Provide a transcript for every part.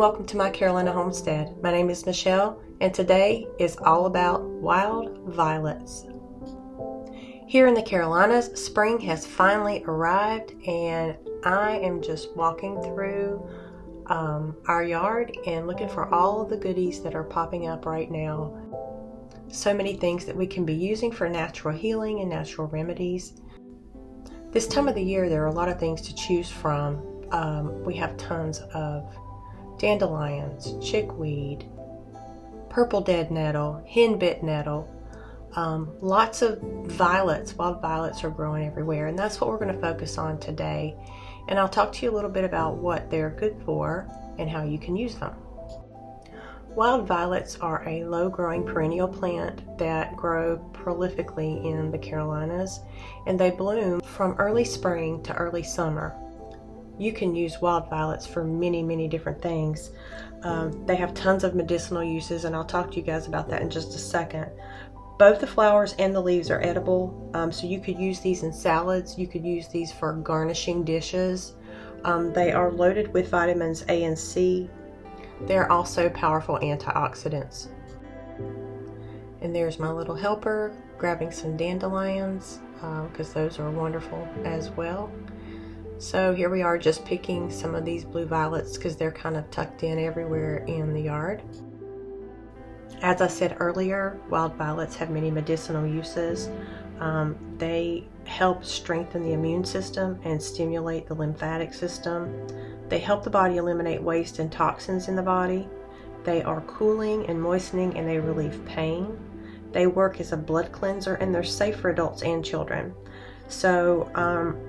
welcome to my Carolina homestead. My name is Michelle, and today is all about wild violets. Here in the Carolinas, spring has finally arrived, and I am just walking through our yard and looking for all of the goodies that are popping up right now. So many things that we can be using for natural healing and natural remedies. This time of the year, there are a lot of things to choose from. We have tons of dandelions, chickweed, purple dead nettle, henbit nettle, lots of violets. Wild violets are growing everywhere, and that's what we're going to focus on today. And I'll talk to you a little bit about what they're good for and how you can use them. Wild violets are a low-growing perennial plant that grow prolifically in the Carolinas, and they bloom from early spring to early summer. You can use wild violets for many different things. They have tons of medicinal uses, and I'll talk to you guys about that in just a second. Both the flowers and the leaves are edible, so you could use these in salads. You could use these for garnishing dishes. They are loaded with vitamins A and C. They're also powerful antioxidants. And there's my little helper grabbing some dandelions, because those are wonderful as well. So here we are just picking some of these blue violets because they're kind of tucked in everywhere in the yard. As I said earlier, wild violets have many medicinal uses. They help strengthen the immune system and stimulate the lymphatic system. They help the body eliminate waste and toxins in the body. They are cooling and moistening, and they relieve pain. They work as a blood cleanser, and they're safe for adults and children. So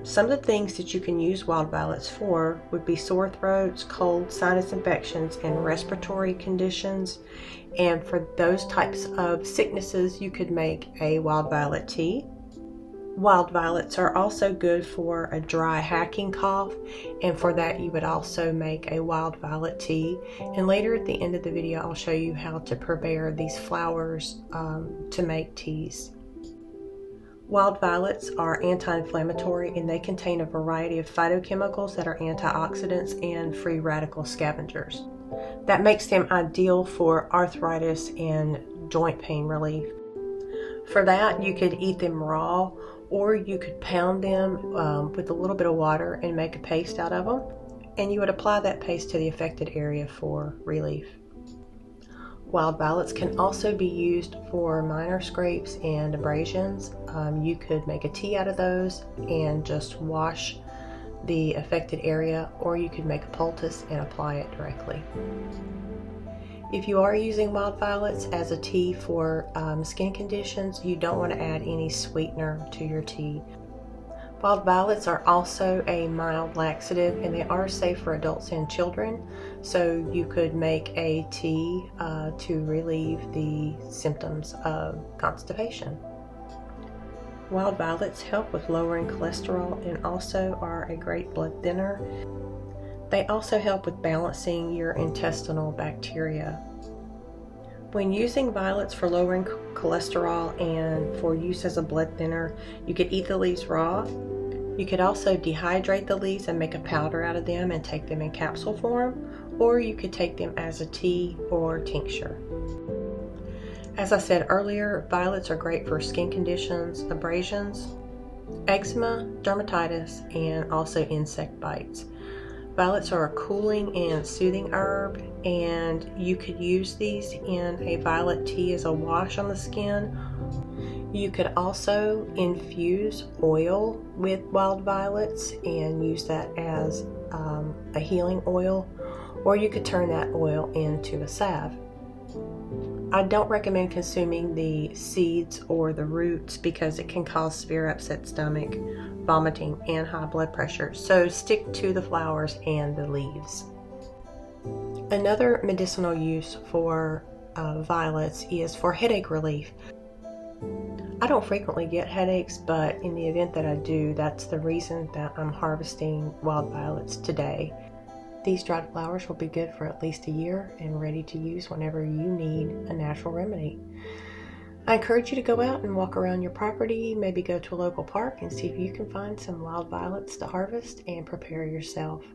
some of the things that you can use wild violets for would be sore throats, cold, sinus infections, and respiratory conditions. And for those types of sicknesses, you could make a wild violet tea. Wild violets are also good for a dry hacking cough, and for that you would also make a wild violet tea. And later at the end of the video, I'll show you how to prepare these flowers to make teas. Wild violets are anti-inflammatory, and they contain a variety of phytochemicals that are antioxidants and free radical scavengers. That makes them ideal for arthritis and joint pain relief. For that, you could eat them raw, or you could pound them with a little bit of water and make a paste out of them, and you would apply that paste to the affected area for relief. Wild violets can also be used for minor scrapes and abrasions. You could make a tea out of those and just wash the affected area, or you could make a poultice and apply it directly. If you are using wild violets as a tea for skin conditions, you don't want to add any sweetener to your tea. Wild violets are also a mild laxative, and they are safe for adults and children, so you could make a tea to relieve the symptoms of constipation. Wild violets help with lowering cholesterol and also are a great blood thinner. They also help with balancing your intestinal bacteria. When using violets for lowering cholesterol and for use as a blood thinner, you could eat the leaves raw. You could also dehydrate the leaves and make a powder out of them and take them in capsule form, or you could take them as a tea or tincture. As I said earlier, violets are great for skin conditions, abrasions, eczema, dermatitis, and also insect bites. Violets are a cooling and soothing herb, and you could use these in a violet tea as a wash on the skin. You could also infuse oil with wild violets and use that as a healing oil, or you could turn that oil into a salve. I don't recommend consuming the seeds or the roots because it can cause severe upset stomach, vomiting, and high blood pressure. So stick to the flowers and the leaves. Another medicinal use for violets is for headache relief. I don't frequently get headaches, but in the event that I do, that's the reason that I'm harvesting wild violets today. These dried flowers will be good for at least a year and ready to use whenever you need a natural remedy. I encourage you to go out and walk around your property, maybe go to a local park and see if you can find some wild violets to harvest and prepare yourself.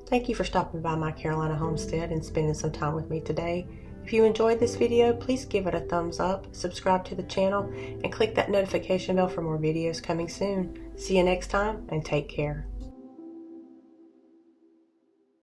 Thank you for stopping by my Carolina homestead and spending some time with me today. If you enjoyed this video, please give it a thumbs up, subscribe to the channel, and click that notification bell for more videos coming soon. See you next time, and take care.